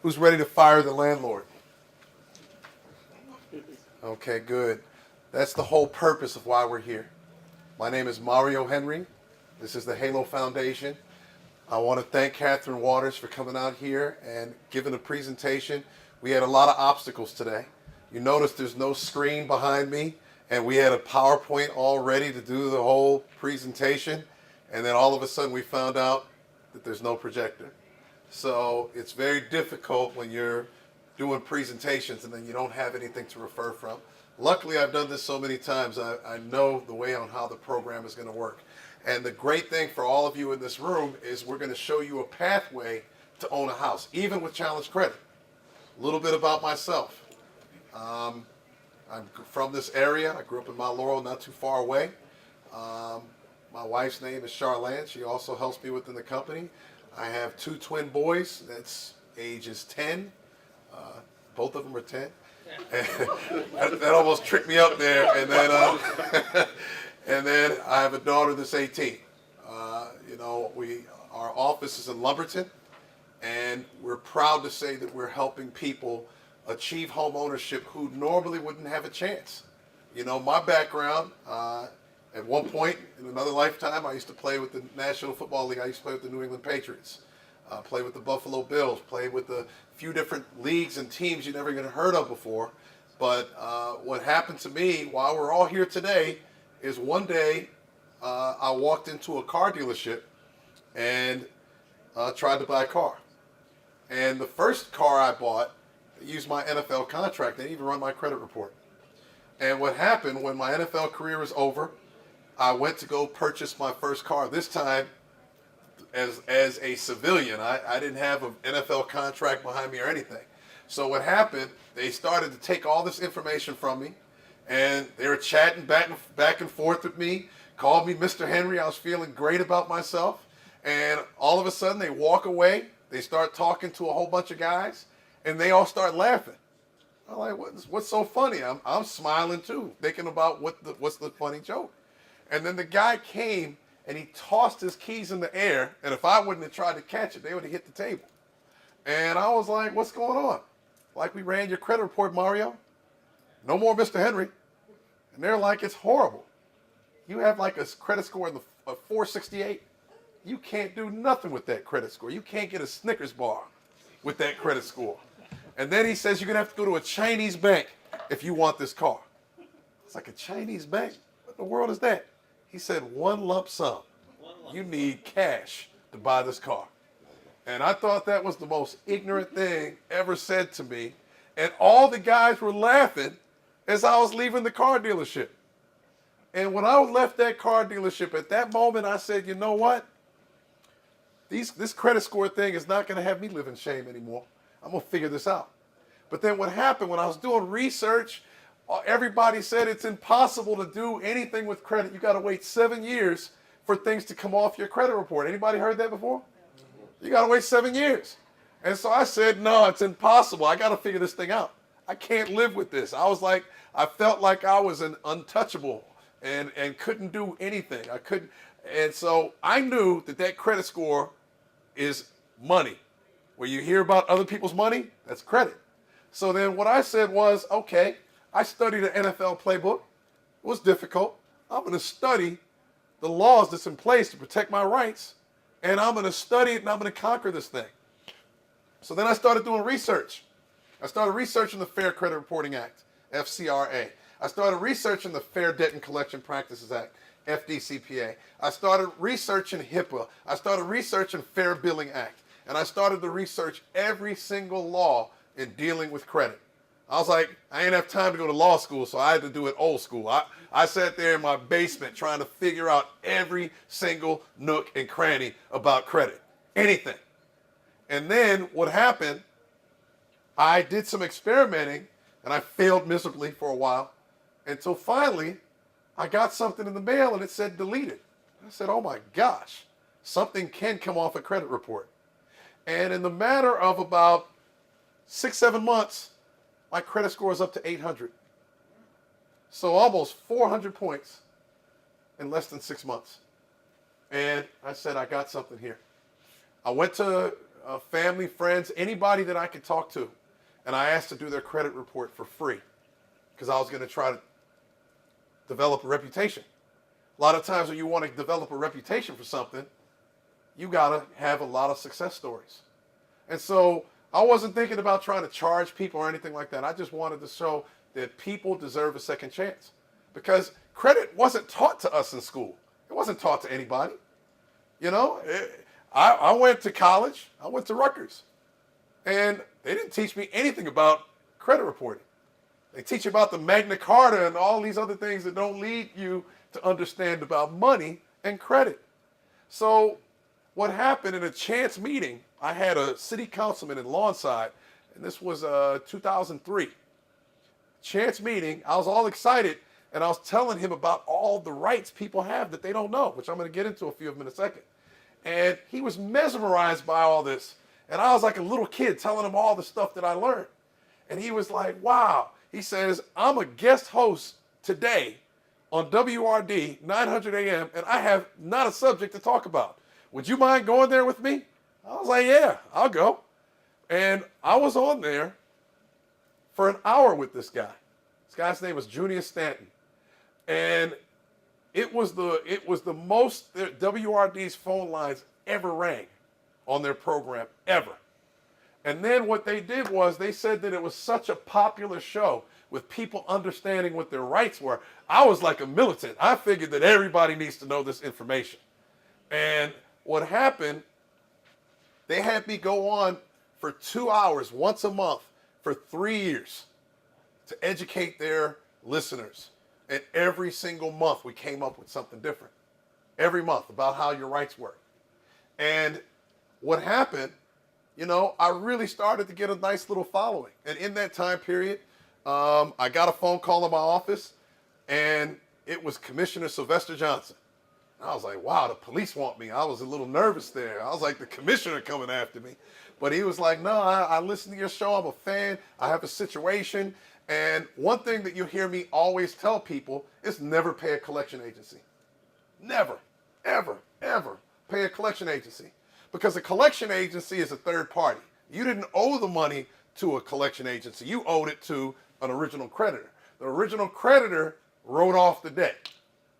Who's ready to fire the landlord? Okay, good. That's the whole purpose of why we're here. My name is Mario Henry. This is the Halo Foundation. I want to thank Catherine Waters for coming out here and giving a presentation. We had a lot of obstacles today. You notice there's no screen behind me, and we had a PowerPoint all ready to do the whole presentation, and then all of a sudden we found out that there's no projector. So it's very difficult when you're doing presentations and then you don't have anything to refer from. Luckily, I've done this so many times, I know the way on how the program is going to work. And the great thing for all of you in this room is we're going to show you a pathway to own a house, even with challenge credit. A little bit about myself. I'm from this area. I grew up in Mount Laurel, not too far away. My wife's name is Charlene. She also helps me within the company. I have two twin boys. That's ages 10. Both of them are 10. That almost tricked me up there. And then, and then I have a daughter that's 18. Our office is in Lumberton, and we're proud to say that we're helping people achieve home ownership who normally wouldn't have a chance. My background, at one point in another lifetime, I used to play with the National Football League. I used to play with the New England Patriots, play with the Buffalo Bills, play with a few different leagues and teams you never even heard of before. But what happened to me while we're all here today is one day I walked into a car dealership and tried to buy a car. And the first car I bought used my NFL contract. They didn't even run my credit report. And what happened when my NFL career was over, I went to go purchase my first car. This time as a civilian. I didn't have an NFL contract behind me or anything. So what happened, they started to take all this information from me, and they were chatting back and forth with me, called me Mr. Henry. I was feeling great about myself. And all of a sudden they walk away. They start talking to a whole bunch of guys, and they all start laughing. I'm like, what's so funny? I'm smiling too, thinking about what's the funny joke. And then the guy came and he tossed his keys in the air, and if I wouldn't have tried to catch it, they would have hit the table. And I was like, what's going on? Like, we ran your credit report, Mario. No more Mr. Henry. And they're like, it's horrible. You have like a credit score of 468. You can't do nothing with that credit score. You can't get a Snickers bar with that credit score. And then he says you're going to have to go to a Chinese bank if you want this car. It's like, a Chinese bank? What in the world is that? He said, one lump sum. You need cash to buy this car. And I thought that was the most ignorant thing ever said to me. And all the guys were laughing as I was leaving the car dealership. And when I left that car dealership, at that moment, I said, you know what? This credit score thing is not going to have me live in shame anymore. I'm going to figure this out. But then what happened when I was doing research, everybody said it's impossible to do anything with credit. You got to wait 7 years for things to come off your credit report. Anybody heard that before? You got to wait 7 years. And so I said, no, it's impossible. I got to figure this thing out. I can't live with this. I felt like I was an untouchable and couldn't do anything. I couldn't. And so I knew that credit score is money. When you hear about other people's money, that's credit. So then what I said was, okay, I studied the NFL playbook. It was difficult. I'm going to study the laws that's in place to protect my rights, and I'm going to study it, and I'm going to conquer this thing. So then I started doing research. I started researching the Fair Credit Reporting Act, FCRA. I started researching the Fair Debt and Collection Practices Act, FDCPA. I started researching HIPAA. I started researching Fair Billing Act. And I started to research every single law in dealing with credit. I was like, I ain't have time to go to law school, so I had to do it old school. I sat there in my basement trying to figure out every single nook and cranny about credit, anything. And then what happened, I did some experimenting, and I failed miserably for a while, until finally I got something in the mail and it said deleted. I said, oh my gosh, something can come off a credit report. And in the matter of about 6-7 months, my credit score is up to 800. So almost 400 points in less than 6 months. And I said, I got something here. I went to family, friends, anybody that I could talk to, and I asked to do their credit report for free because I was going to try to develop a reputation. A lot of times when you want to develop a reputation for something, you got to have a lot of success stories. And so I wasn't thinking about trying to charge people or anything like that. I just wanted to show that people deserve a second chance because credit wasn't taught to us in school. It wasn't taught to anybody. You know, I went to college. I went to Rutgers. And they didn't teach me anything about credit reporting. They teach you about the Magna Carta and all these other things that don't lead you to understand about money and credit. So what happened in a chance meeting, I had a city councilman in Lawnside, and this was 2003. Chance meeting, I was all excited, and I was telling him about all the rights people have that they don't know, which I'm going to get into a few of them in a second. And he was mesmerized by all this. And I was like a little kid telling him all the stuff that I learned. And he was like, wow. He says, I'm a guest host today on WRD 900 AM, and I have not a subject to talk about. Would you mind going there with me? I was like, yeah, I'll go. And I was on there for an hour with this guy. This guy's name was Junius Stanton. And it was the most WRD's phone lines ever rang on their program ever. And then what they did was they said that it was such a popular show with people understanding what their rights were. I was like a militant. I figured that everybody needs to know this information. And what happened, they had me go on for 2 hours once a month for 3 years to educate their listeners. And every single month we came up with something different. Every month about how your rights work. And what happened, you know, I really started to get a nice little following. And in that time period, I got a phone call in my office, and it was Commissioner Sylvester Johnson. And I was like, wow, the police want me. I was a little nervous there. I was like, the commissioner coming after me. But he was like, no, I listen to your show. I'm a fan. I have a situation. And one thing that you hear me always tell people is never pay a collection agency. Never, ever, ever pay a collection agency. Because a collection agency is a third party. You didn't owe the money to a collection agency. You owed it to an original creditor. The original creditor wrote off the debt.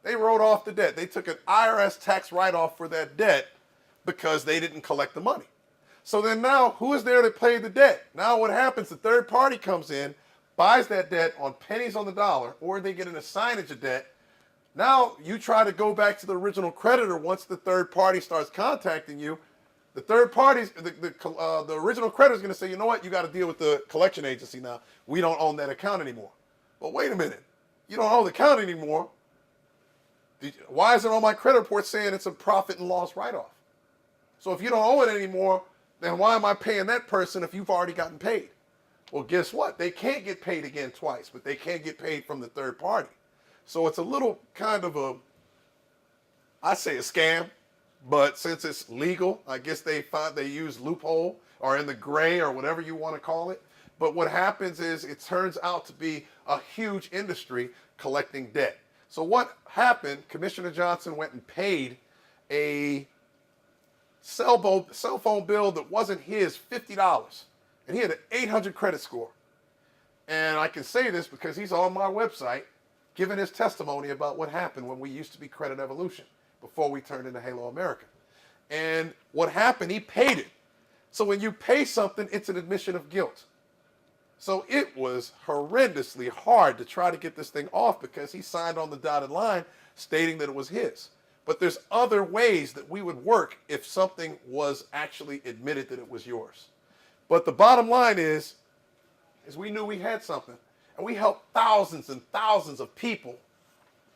They wrote off the debt. They took an IRS tax write-off for that debt because they didn't collect the money. So then now, who is there to pay the debt? Now what happens, the third party comes in, buys that debt on pennies on the dollar, or they get an assignage of debt. Now you try to go back to the original creditor once the third party starts contacting you. The third party's, the original creditor is going to say, you know what, you got to deal with the collection agency now. We don't own that account anymore. But wait a minute, you don't own the account anymore. Why is it on my credit report saying it's a profit and loss write-off? So if you don't owe it anymore, then why am I paying that person if you've already gotten paid? Well, guess what? They can't get paid again twice, but they can't get paid from the third party. So it's a little kind of a, I say a scam, but since it's legal, I guess they use loophole or in the gray or whatever you want to call it. But what happens is it turns out to be a huge industry collecting debt. So what happened, Commissioner Johnson went and paid a cell phone bill that wasn't his, $50. And he had an 800 credit score. And I can say this because he's on my website giving his testimony about what happened when we used to be Credit Evolution before we turned into Halo America. And what happened, he paid it. So when you pay something, it's an admission of guilt. So it was horrendously hard to try to get this thing off because he signed on the dotted line stating that it was his. But there's other ways that we would work if something was actually admitted that it was yours. But the bottom line is we knew we had something. And we helped thousands and thousands of people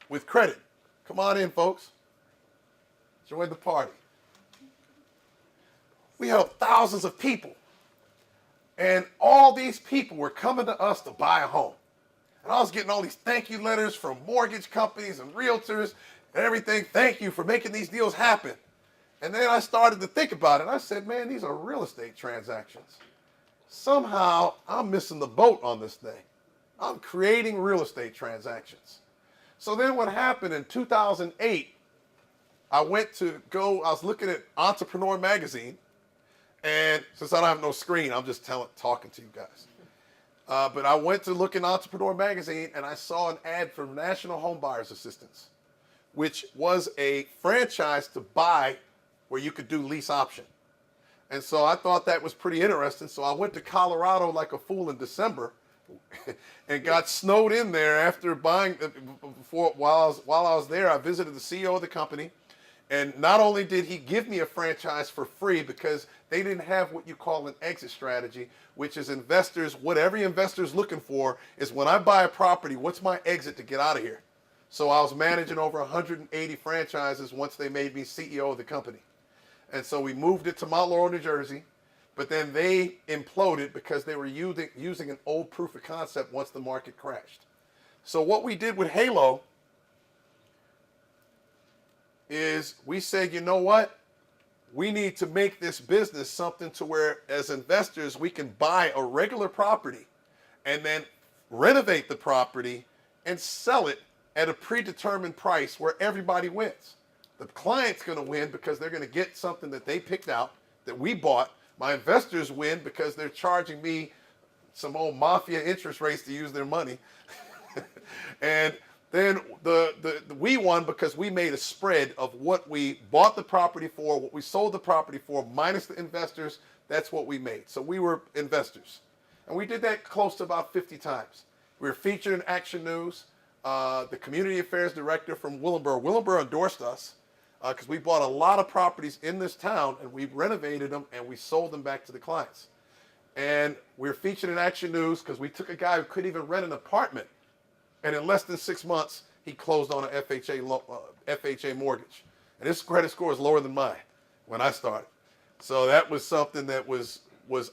with credit. Come on in, folks. Join the party. We helped thousands of people. And all these people were coming to us to buy a home. And I was getting all these thank you letters from mortgage companies and realtors and everything. Thank you for making these deals happen. And then I started to think about it. I said, man, these are real estate transactions. Somehow I'm missing the boat on this thing. I'm creating real estate transactions. So then what happened in 2008, I was looking at Entrepreneur Magazine, And since I don't have no screen, I'm just talking to you guys. But I went to look in Entrepreneur Magazine and I saw an ad for National Home Buyers Assistance, which was a franchise to buy where you could do lease option. And so I thought that was pretty interesting. So I went to Colorado like a fool in December and got snowed in there after buying. While I was there, I visited the CEO of the company. And not only did he give me a franchise for free because they didn't have what you call an exit strategy, which is investors, what every investor is looking for is when I buy a property, what's my exit to get out of here? So I was managing over 180 franchises once they made me CEO of the company. And so we moved it to Mount Laurel, New Jersey, but then they imploded because they were using an old proof of concept once the market crashed. So what we did with Halo is we said, you know what? We need to make this business something to where as investors, we can buy a regular property and then renovate the property and sell it at a predetermined price where everybody wins. The client's going to win because they're going to get something that they picked out that we bought. My investors win because they're charging me some old mafia interest rates to use their money. And then we won because we made a spread of what we bought the property for, what we sold the property for, minus the investors. That's what we made. So we were investors. And we did that close to about 50 times. We were featured in Action News. The community affairs director from Willenboro endorsed us because we bought a lot of properties in this town and we renovated them and we sold them back to the clients. And we were featured in Action News because we took a guy who couldn't even rent an apartment. And in less than 6 months, he closed on an FHA mortgage. And his credit score is lower than mine when I started. So that was something that was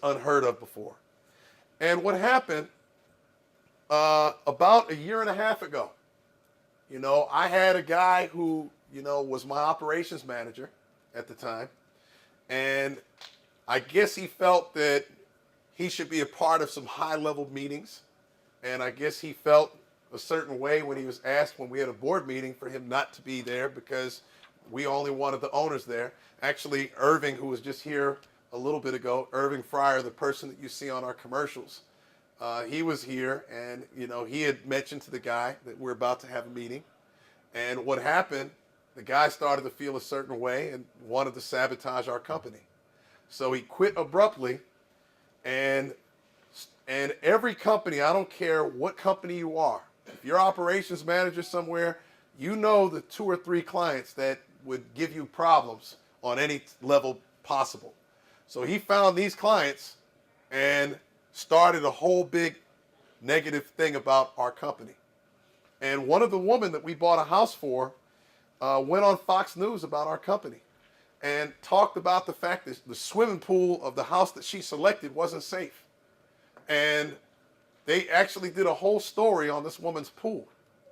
unheard of before. And what happened about a year and a half ago, I had a guy who, was my operations manager at the time. And I guess he felt that he should be a part of some high-level meetings. And I guess he felt a certain way when he was asked when we had a board meeting for him not to be there because we only wanted the owners there. Actually, Irving, who was just here a little bit ago, Irving Fryer, the person that you see on our commercials, he was here and, he had mentioned to the guy that we're about to have a meeting. And what happened, the guy started to feel a certain way and wanted to sabotage our company. So he quit abruptly. And every company, I don't care what company you are, if you're operations manager somewhere, the 2 or 3 clients that would give you problems on any level possible. So he found these clients and started a whole big negative thing about our company. And one of the women that we bought a house for went on Fox News about our company and talked about the fact that the swimming pool of the house that she selected wasn't safe. And they actually did a whole story on this woman's pool,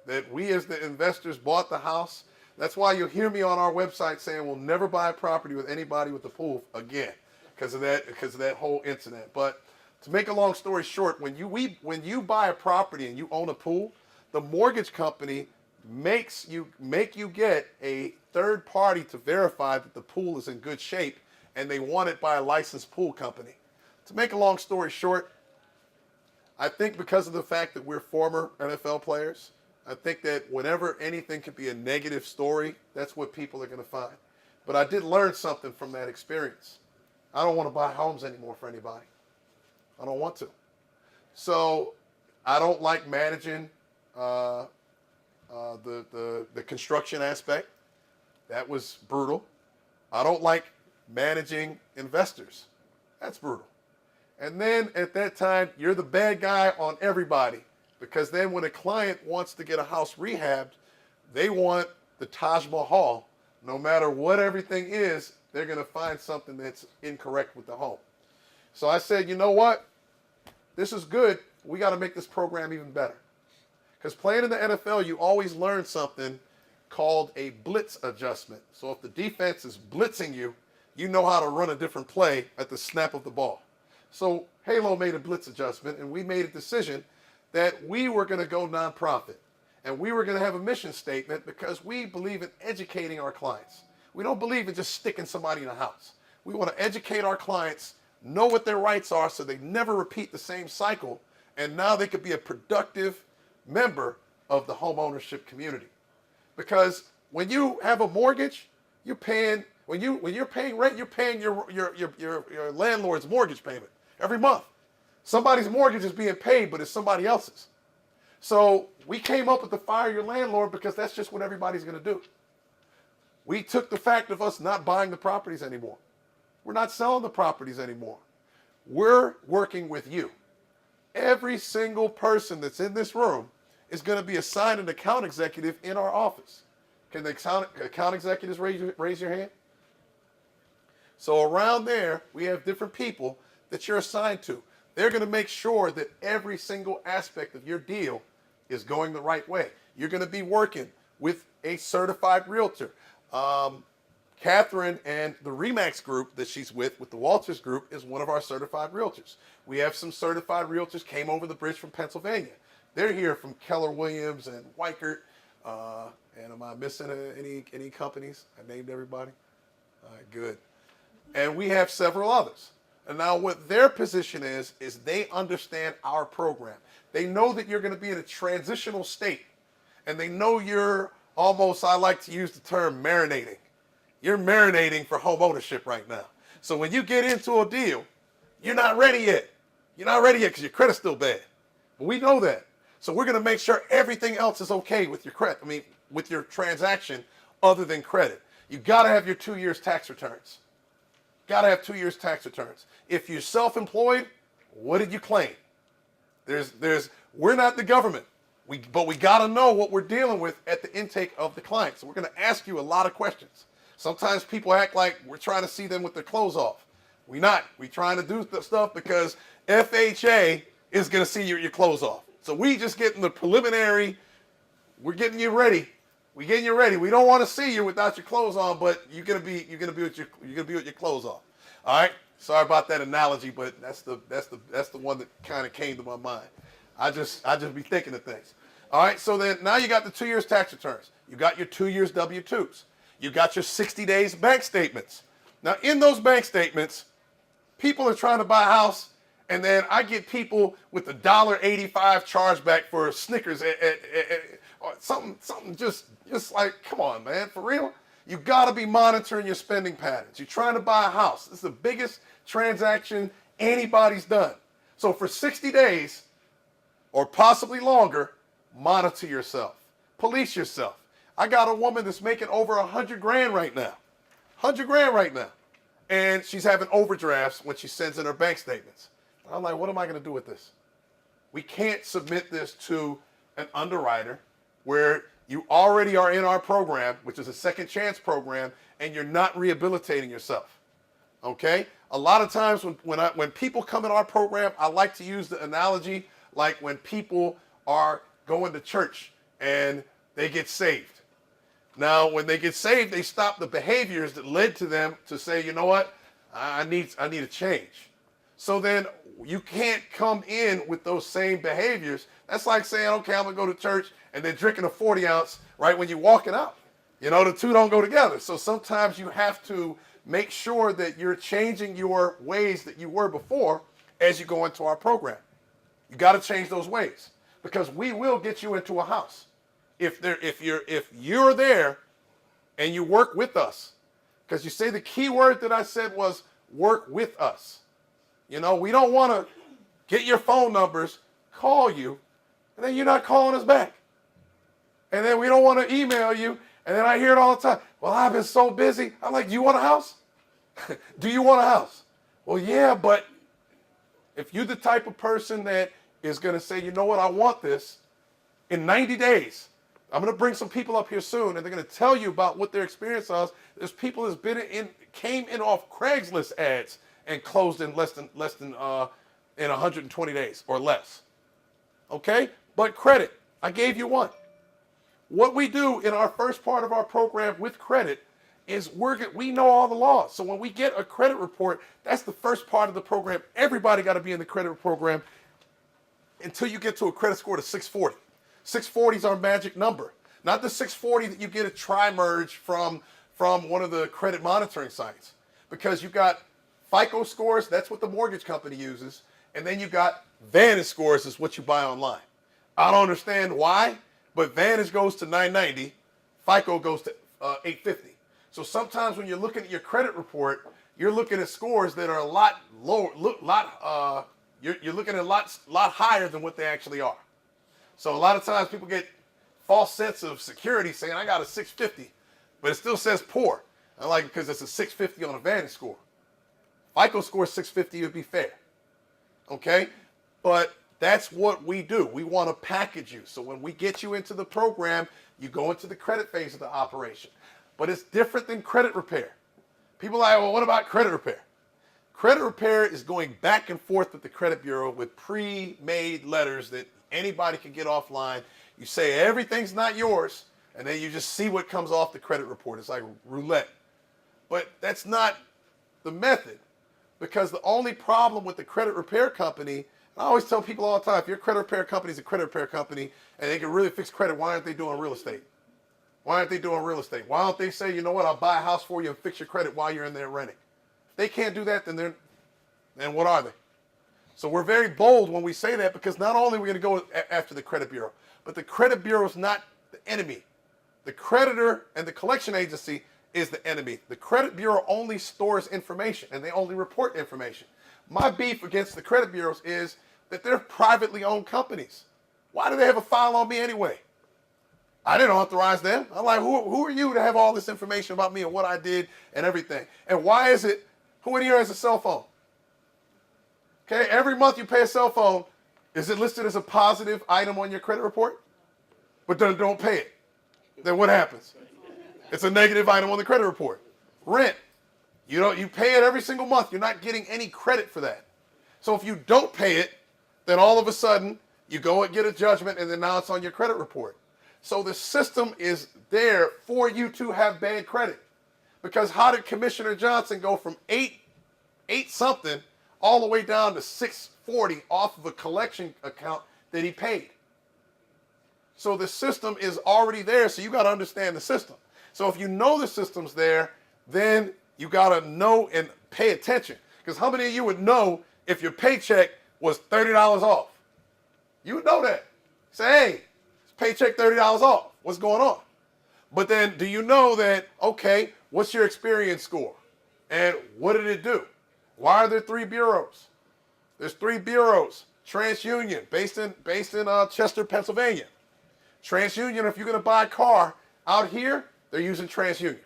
that we as the investors bought the house. That's why you'll hear me on our website saying we'll never buy a property with anybody with a pool again because of that whole incident. But to make a long story short, when you buy a property and you own a pool, the mortgage company make you get a third party to verify that the pool is in good shape, and they want it by a licensed pool company. To make a long story short, I think because of the fact that we're former NFL players, I think that whenever anything could be a negative story, that's what people are going to find. But I did learn something from that experience. I don't want to buy homes anymore for anybody. I don't want to. So I don't like managing the construction aspect. That was brutal. I don't like managing investors. That's brutal. And then at that time, you're the bad guy on everybody. Because then when a client wants to get a house rehabbed, they want the Taj Mahal. No matter what everything is, they're going to find something that's incorrect with the home. So I said, you know what? This is good. We got to make this program even better. Because playing in the NFL, you always learn something called a blitz adjustment. So if the defense is blitzing you, you know how to run a different play at the snap of the ball. So Halo made a blitz adjustment, and we made a decision that we were going to go nonprofit. And we were going to have a mission statement because we believe in educating our clients. We don't believe in just sticking somebody in a house. We want to educate our clients, know what their rights are so they never repeat the same cycle, and now they could be a productive member of the home ownership community. Because when you have a mortgage, you're paying, when you're paying rent, you're paying your landlord's mortgage payment every month. Somebody's mortgage is being paid, but it's somebody else's. So we came up with the fire your landlord because that's just what everybody's going to do. We took the fact of us not buying the properties anymore. We're not selling the properties anymore. We're working with you. Every single person that's in this room is going to be assigned an account executive in our office. Can the account executives raise your hand? So around there, we have different people that you're assigned to. They're going to make sure that every single aspect of your deal is going the right way. You're going to be working with a certified realtor. Catherine and the Remax group that she's with the Walters group, is one of our certified realtors. We have some certified realtors came over the bridge from Pennsylvania. They're here from Keller Williams and Weichert. And am I missing any companies? I named everybody. All right, good. And we have several others. And now what their position is they understand our program. They know that you're going to be in a transitional state. And they know you're almost, I like to use the term marinating. You're marinating for home ownership right now. So when you get into a deal, you're not ready yet. You're not ready yet because your credit's still bad. But we know that. So we're going to make sure everything else is okay with your credit. With your transaction other than credit. You got to have your 2 years tax returns. Got to have 2 years tax returns. If you're self-employed, what did you claim? We're not the government, but we got to know what we're dealing with at the intake of the client. So we're going to ask you a lot of questions. Sometimes people act like we're trying to see them with their clothes off. We're not. We're trying to do stuff because FHA is going to see your clothes off. So we just getting the preliminary. We're getting you ready. We're getting you ready. We don't want to see you without your clothes on, but you're gonna be with your clothes off. All right. Sorry about that analogy, but that's the one that kind of came to my mind. I just be thinking of things. All right. So then now you got the 2 years tax returns. You got your 2 years W-2s. You got your 60 days bank statements. Now in those bank statements, people are trying to buy a house, and then I get people with a $1.85 chargeback for Snickers or something just like, come on, man, for real? You got to be monitoring your spending patterns. You're trying to buy a house. This is the biggest transaction anybody's done. So for 60 days or possibly longer, monitor yourself. Police yourself. I got a woman that's making over 100 grand right now. 100 grand right now. And she's having overdrafts when she sends in her bank statements. I'm like, what am I going to do with this? We can't submit this to an underwriter where you already are in our program, which is a second chance program, and you're not rehabilitating yourself. Okay? A lot of times when people come in our program, I like to use the analogy like when people are going to church and they get saved. Now, when they get saved, they stop the behaviors that led to them to say, you know what? I need a change. So then you can't come in with those same behaviors. That's like saying, okay, I'm going to go to church and then drinking a 40 ounce right when you're walking out. You know, the two don't go together. So sometimes you have to make sure that you're changing your ways that you were before as you go into our program. You got to change those ways because we will get you into a house. If you're there and you work with us, because you say the key word that I said was work with us. You know, we don't want to get your phone numbers, call you, and then you're not calling us back. And then we don't want to email you, and then I hear it all the time. Well, I've been so busy. I'm like, do you want a house? Do you want a house? Well, yeah, but if you're the type of person that is going to say, you know what, I want this, in 90 days, I'm going to bring some people up here soon, and they're going to tell you about what their experience was. There's people that's came in off Craigslist ads and closed in less than in 120 days or less. Okay? But credit, I gave you one. What we do in our first part of our program with credit is we know all the laws. So when we get a credit report, that's the first part of the program. Everybody got to be in the credit program until you get to a credit score of 640. 640 is our magic number. Not the 640 that you get a tri-merge from one of the credit monitoring sites. because you got FICO scores, that's what the mortgage company uses, and then you got Vantage scores is what you buy online. I don't understand why, but Vantage goes to 990, FICO goes to 850. So sometimes when you're looking at your credit report, you're looking at scores that are a lot lower, you're looking at a lot higher than what they actually are. So a lot of times people get false sense of security saying, I got a 650, but it still says poor. I like it because it's a 650 on a Vantage score. FICO score 650 would be fair. Okay? But that's what we do. We want to package you. So when we get you into the program, you go into the credit phase of the operation. But it's different than credit repair. People are like, well, what about credit repair? Credit repair is going back and forth with the credit bureau with pre-made letters that anybody can get offline. You say everything's not yours, and then you just see what comes off the credit report. It's like roulette. But that's not the method, because the only problem with the credit repair company, I always tell people all the time, if your credit repair company is a credit repair company and they can really fix credit, why aren't they doing real estate? Why aren't they doing real estate? Why don't they say, you know what, I'll buy a house for you and fix your credit while you're in there renting? If they can't do that, then what are they? So we're very bold when we say that, because not only are we going to go after the credit bureau, but the credit bureau is not the enemy. The creditor and the collection agency is the enemy. The credit bureau only stores information, and they only report information. My beef against the credit bureaus is that they're privately owned companies. Why do they have a file on me anyway? I didn't authorize them. I'm like, who are you to have all this information about me and what I did and everything? And why is it, who in here has a cell phone? Okay, every month you pay a cell phone. Is it listed as a positive item on your credit report? But then don't pay it. Then what happens? It's a negative item on the credit report. Rent. You pay it every single month. You're not getting any credit for that. So if you don't pay it, then all of a sudden you go and get a judgment, and then now it's on your credit report. So the system is there for you to have bad credit. Because how did Commissioner Johnson go from eight something all the way down to 640 off of a collection account that he paid? So the system is already there, so you got to understand the system. So if you know the system's there, then you got to know and pay attention. Because how many of you would know if your paycheck was $30 off? You would know that. Say, hey, paycheck $30 off. What's going on? But then do you know that, okay, what's your experience score? And what did it do? Why are there 3 bureaus? There's 3 bureaus. TransUnion, based in Chester, Pennsylvania. TransUnion, if you're going to buy a car out here, they're using TransUnion.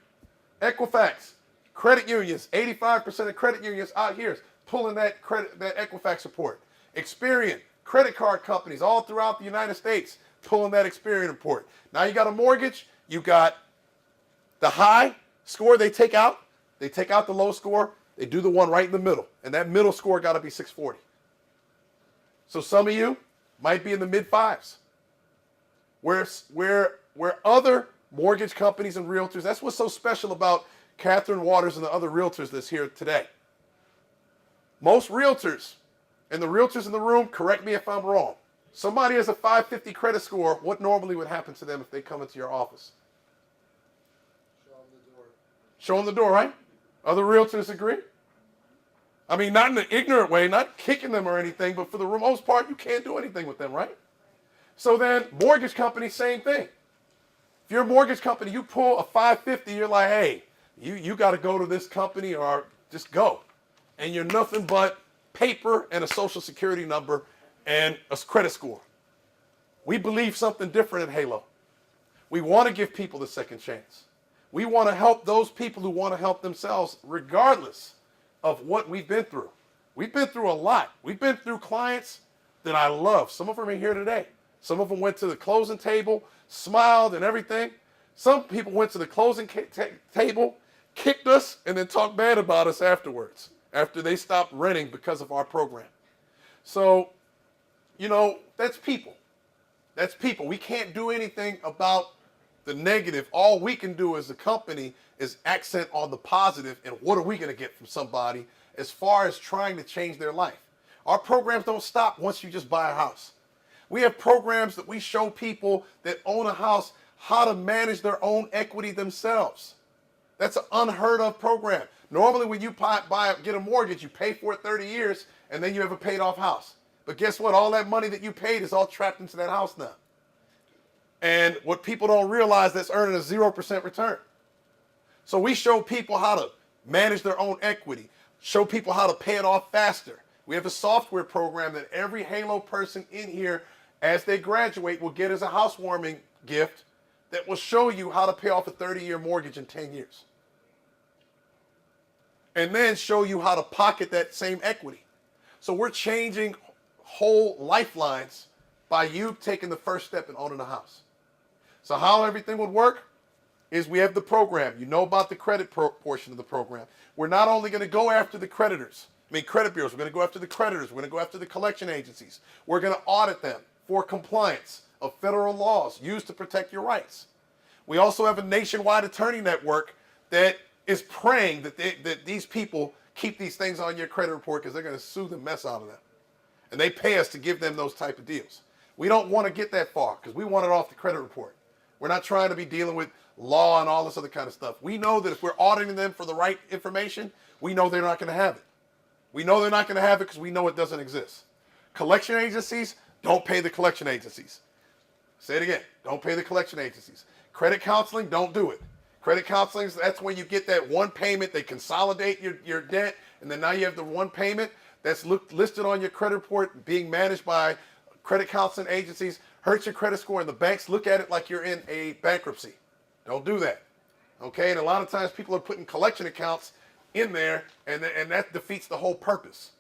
Equifax, credit unions, 85% of credit unions out here is pulling that Equifax support. Experian, credit card companies all throughout the United States pulling that Experian report. Now you got a mortgage, you got the high score they take out the low score, they do the one right in the middle, and that middle score got to be 640. So some of you might be in the mid-5s. Where other mortgage companies and realtors, that's what's so special about Catherine Waters and the other realtors that's here today. Most realtors, and the realtors in the room, correct me if I'm wrong, somebody has a 550 credit score, what normally would happen to them if they come into your office? Show them the door. Show them the door, right? Other realtors agree? I mean, not in an ignorant way, not kicking them or anything, but for the most part, you can't do anything with them, right? So then, mortgage company, same thing. If you're a mortgage company, you pull a 550, you're like, hey, you got to go to this company or just go. And you're nothing but paper and a social security number and a credit score. We believe something different at Halo. We want to give people the second chance. We want to help those people who want to help themselves regardless of what we've been through. We've been through a lot. We've been through clients that I love. Some of them are here today. Some of them went to the closing table, smiled and everything. Some people went to the closing table, kicked us, and then talked bad about us afterwards, after they stopped renting because of our program. So, that's people. That's people. We can't do anything about the negative. All we can do as a company is accent on the positive, and what are we going to get from somebody as far as trying to change their life. Our programs don't stop once you just buy a house. We have programs that we show people that own a house how to manage their own equity themselves. That's an unheard of program. Normally, when you get a mortgage, you pay for it 30 years, and then you have a paid off house. But guess what? All that money that you paid is all trapped into that house now. And what people don't realize, that's earning a 0% return. So we show people how to manage their own equity, show people how to pay it off faster. We have a software program that every Halo person in here, as they graduate, will get as a housewarming gift that will show you how to pay off a 30-year mortgage in 10 years. And then show you how to pocket that same equity. So we're changing whole lifelines by you taking the first step in owning a house. So how everything would work is we have the program. You know about the credit portion of the program. We're not only going to go after the creditors, credit bureaus. We're going to go after the creditors. We're going to go after the collection agencies. We're going to audit them for compliance of federal laws used to protect your rights. We also have a nationwide attorney network that is praying that these people keep these things on your credit report, because they're going to sue the mess out of them. And they pay us to give them those type of deals. We don't want to get that far, because we want it off the credit report. We're not trying to be dealing with law and all this other kind of stuff. We know that if we're auditing them for the right information, we know they're not going to have it. We know they're not going to have it because we know it doesn't exist. Collection agencies, don't pay the collection agencies. Say it again. Don't pay the collection agencies. Credit counseling, don't do it. Credit counseling, that's when you get that one payment. They consolidate your debt, and then now you have the one payment that's listed on your credit report being managed by credit counseling agencies. Hurts your credit score, and the banks look at it like you're in a bankruptcy. Don't do that. Okay? And a lot of times people are putting collection accounts in there, and that defeats the whole purpose.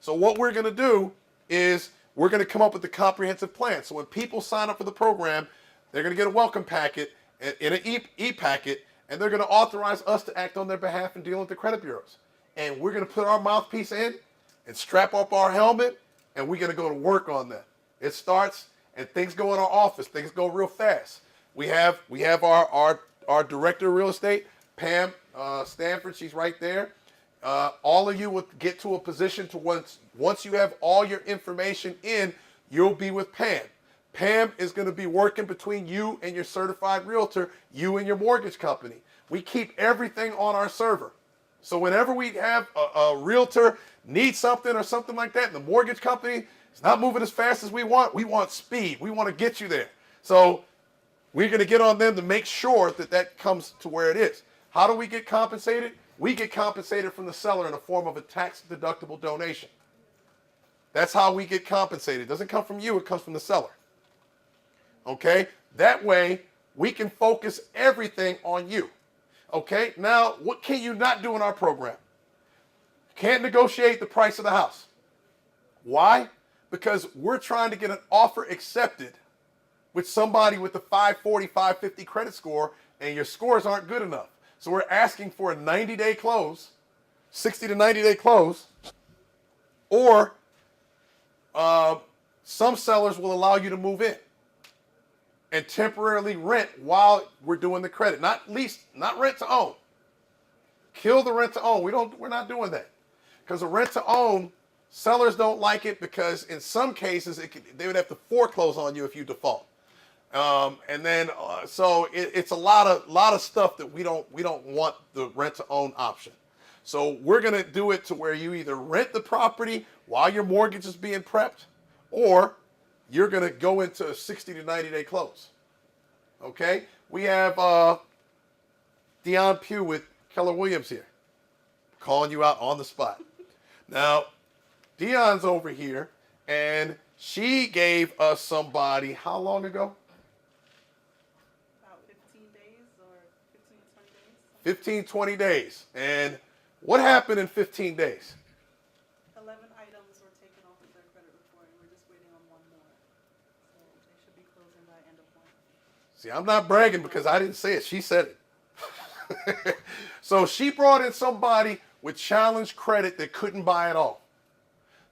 So what we're going to do is we're going to come up with a comprehensive plan. So when people sign up for the program, they're going to get a welcome packet in an e-packet, and they're going to authorize us to act on their behalf and deal with the credit bureaus. And we're going to put our mouthpiece in and strap up our helmet, and we're going to go to work on that. It starts, and things go in our office. Things go real fast. We have our director of real estate, Pam Stanford. She's right there. All of you will get to a position to once you have all your information in, you'll be with Pam. Pam is going to be working between you and your certified realtor, you and your mortgage company. We keep everything on our server. So whenever we have a realtor need something or something like that, and the mortgage company is not moving as fast as we want speed. We want to get you there. So we're going to get on them to make sure that comes to where it is. How do we get compensated? We get compensated from the seller in the form of a tax-deductible donation. That's how we get compensated. It doesn't come from you, it comes from the seller. Okay? That way, we can focus everything on you. Okay? Now, what can you not do in our program? Can't negotiate the price of the house. Why? Because we're trying to get an offer accepted with somebody with a 540, 550 credit score, and your scores aren't good enough. So we're asking for a 90-day close, 60 to 90-day close, or some sellers will allow you to move in and temporarily rent while we're doing the credit. Not rent to own. Kill the rent to own. We're not doing that. Because a rent to own, sellers don't like it because in some cases they would have to foreclose on you if you default. So it's a lot of stuff that we don't want the rent to own option. So we're going to do it to where you either rent the property while your mortgage is being prepped, or you're going to go into a 60 to 90 day close. Okay? We have Dion Pugh with Keller Williams here, calling you out on the spot. Now, Dion's over here, and she gave us somebody how long ago? 15, 20 days. And what happened in 15 days? 11 items were taken off of their credit report, and we're just waiting on one more. So they should be closing by end of month. See, I'm not bragging because I didn't say it. She said it. So she brought in somebody with challenge credit that couldn't buy it all.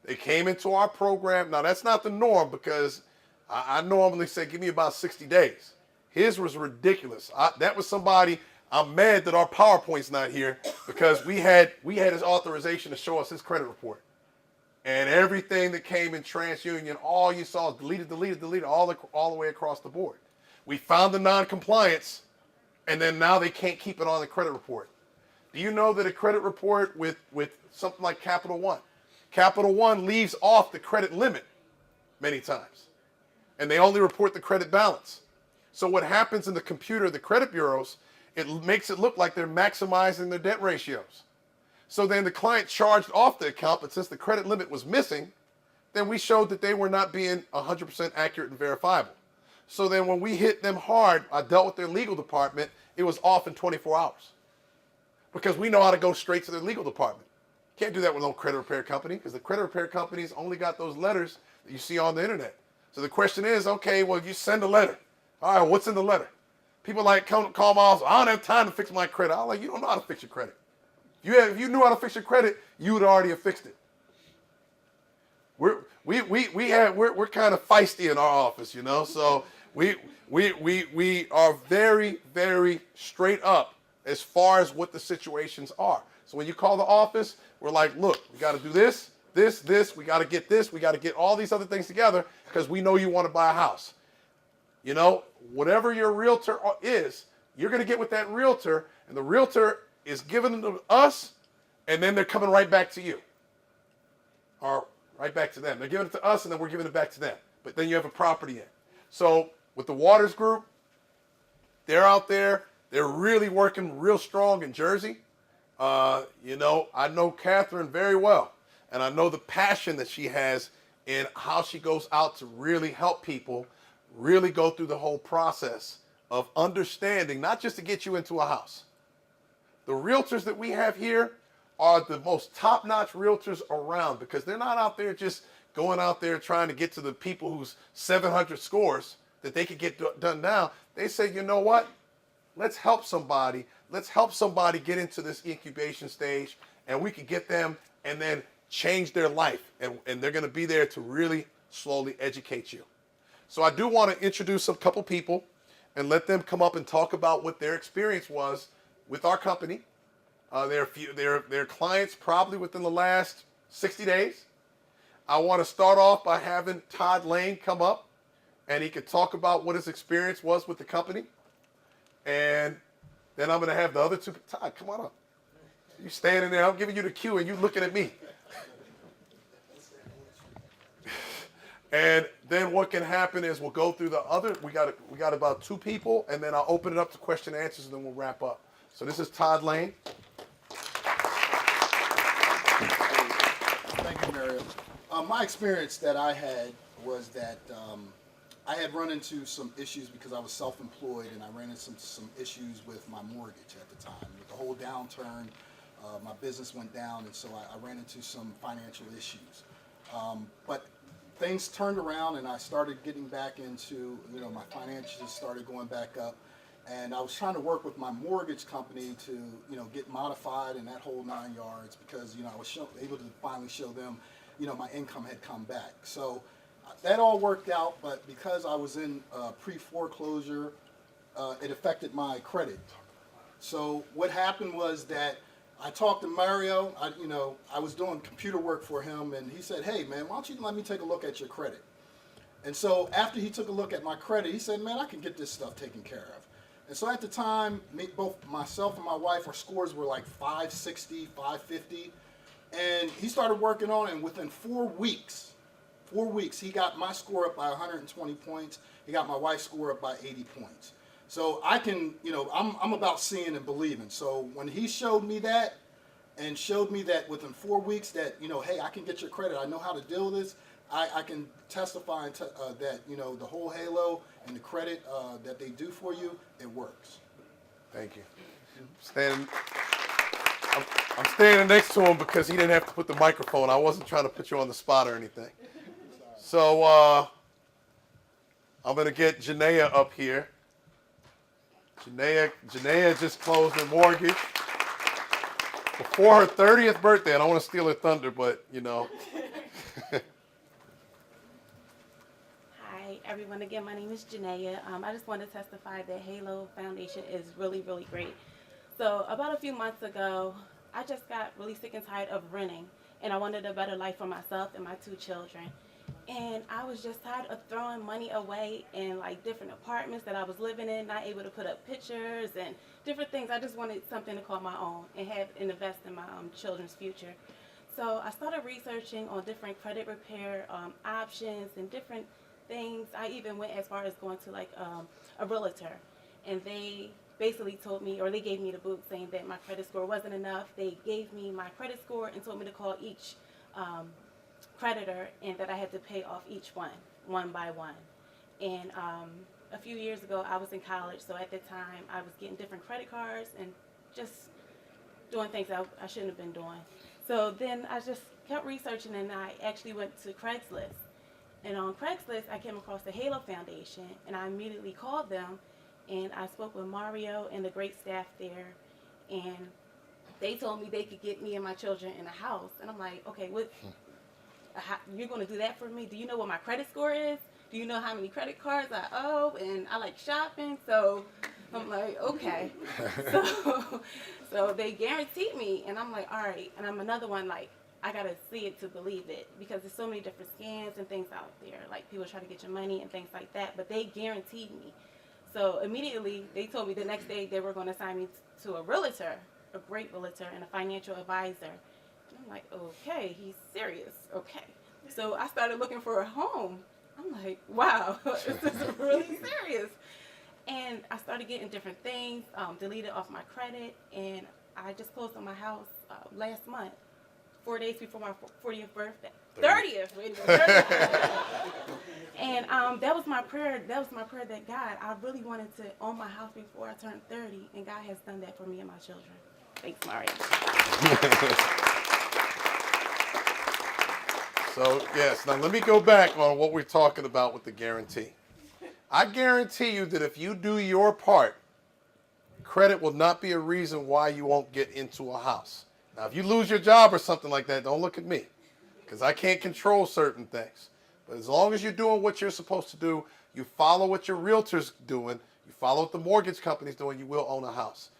They came into our program. Now, that's not the norm because I normally say, give me about 60 days. His was ridiculous. That was somebody... I'm mad that our PowerPoint's not here because we had his authorization to show us his credit report. And everything that came in TransUnion, all you saw is deleted, all the way across the board. We found the non-compliance, and then now they can't keep it on the credit report. Do you know that a credit report with something like Capital One leaves off the credit limit many times, and they only report the credit balance. So what happens in the computer, the credit bureaus, it makes it look like they're maximizing their debt ratios. So then the client charged off the account, but since the credit limit was missing, then we showed that they were not being 100% accurate and verifiable. So then when we hit them hard, I dealt with their legal department, it was off in 24 hours. Because we know how to go straight to their legal department. Can't do that with no credit repair company, because the credit repair companies only got those letters that you see on the internet. So the question is, okay, well, you send a letter. All right, what's in the letter? People like call my office, I don't have time to fix my credit. I'm like, you don't know how to fix your credit. If you knew how to fix your credit, you would already have fixed it. We're kind of feisty in our office, you know. So we are very, very straight up as far as what the situations are. So when you call the office, we're like, look, we got to do this, we got to get this, we got to get all these other things together because we know you want to buy a house. You know, whatever your realtor is, you're going to get with that realtor, and the realtor is giving them to us, and then they're coming right back to you. Or right back to them. They're giving it to us, and then we're giving it back to them. But then you have a property in. So with the Waters Group, they're out there. They're really working real strong in Jersey. You know, I know Catherine very well, and I know the passion that she has in how she goes out to really help people, really go through the whole process of understanding, not just to get you into a house. The realtors that we have here are the most top-notch realtors around, because they're not out there just going out there trying to get to the people whose 700 scores that they could get done now. They say, you know what? Let's help somebody. Let's help somebody get into this incubation stage, and we can get them and then change their life. And they're going to be there to really slowly educate you. So I do want to introduce a couple people and let them come up and talk about what their experience was with our company. Their clients probably within the last 60 days. I want to start off by having Todd Lane come up, and he could talk about what his experience was with the company. And then I'm going to have the other two. Todd, come on up. You standing there, I'm giving you the cue, and you looking at me. And then what can happen is we'll go through the other, we got about two people, and then I'll open it up to question and answers, and then we'll wrap up. So this is Todd Lane. Thank you, Mario. My experience that I had was that I had run into some issues because I was self-employed, and I ran into some issues with my mortgage at the time. With the whole downturn, my business went down, and so I ran into some financial issues. But things turned around, and I started getting back into, you know, my finances started going back up. And I was trying to work with my mortgage company to, you know, get modified and that whole 9 yards, because, you know, I was able to finally show them, you know, my income had come back. So that all worked out, but because I was in pre-foreclosure, it affected my credit. So what happened was that I talked to Mario. I was doing computer work for him, and he said, "Hey, man, why don't you let me take a look at your credit?" And so after he took a look at my credit, he said, "Man, I can get this stuff taken care of." And so at the time, both myself and my wife, our scores were like 560, 550. And he started working on it, and within 4 weeks, he got my score up by 120 points. He got my wife's score up by 80 points. So I can, you know, I'm about seeing and believing. So when he showed me that, and showed me that within 4 weeks that, you know, hey, I can get your credit, I know how to deal with this, I can testify that, you know, the whole Halo and the credit that they do for you, it works. Thank you. I'm standing next to him because he didn't have to put the microphone. I wasn't trying to put you on the spot or anything. So I'm going to get Janaea up here. Janaea just closed her mortgage before her 30th birthday. I don't want to steal her thunder, but, you know. Hi, everyone. Again, my name is Janaea. I just want to testify that Halo Foundation is really, really great. So about a few months ago, I just got really sick and tired of renting, and I wanted a better life for myself and my 2 children. And I was just tired of throwing money away in like different apartments that I was living in, not able to put up pictures and different things. I just wanted something to call my own and have and invest in my children's future. So I started researching on different credit repair options and different things. I even went as far as going to like a realtor, and they basically told me, or they gave me the book saying that my credit score wasn't enough. They gave me my credit score and told me to call each creditor, and that I had to pay off each one by one. And a few years ago, I was in college, so at that time, I was getting different credit cards and just doing things I shouldn't have been doing. So then I just kept researching, and I actually went to Craigslist. And on Craigslist, I came across the Halo Foundation, and I immediately called them, and I spoke with Mario and the great staff there, and they told me they could get me and my children in a house. And I'm like, okay, you're going to do that for me? Do you know what my credit score is? Do you know how many credit cards I owe? And I like shopping, so I'm like, okay. So they guaranteed me, and I'm like, all right. And I'm another one, like, I got to see it to believe it, because there's so many different scams and things out there. Like, people try to get your money and things like that, but they guaranteed me. So immediately, they told me the next day they were going to assign me to a realtor, a great realtor, and a financial advisor. And I'm like, okay, he's serious. Okay. So I started looking for a home. I'm like, wow, this is really serious. And I started getting different things, deleted off my credit, and I just closed on my house last month, 4 days before my 40th birthday. 30th, wait a minute, 30th. And that was my prayer. That was my prayer that God, I really wanted to own my house before I turned 30, and God has done that for me and my children. Thanks, Mario. So, yes, now let me go back on what we're talking about with the guarantee. I guarantee you that if you do your part, credit will not be a reason why you won't get into a house. Now, if you lose your job or something like that, don't look at me, because I can't control certain things. But as long as you're doing what you're supposed to do, you follow what your realtor's doing, you follow what the mortgage company's doing, you will own a house.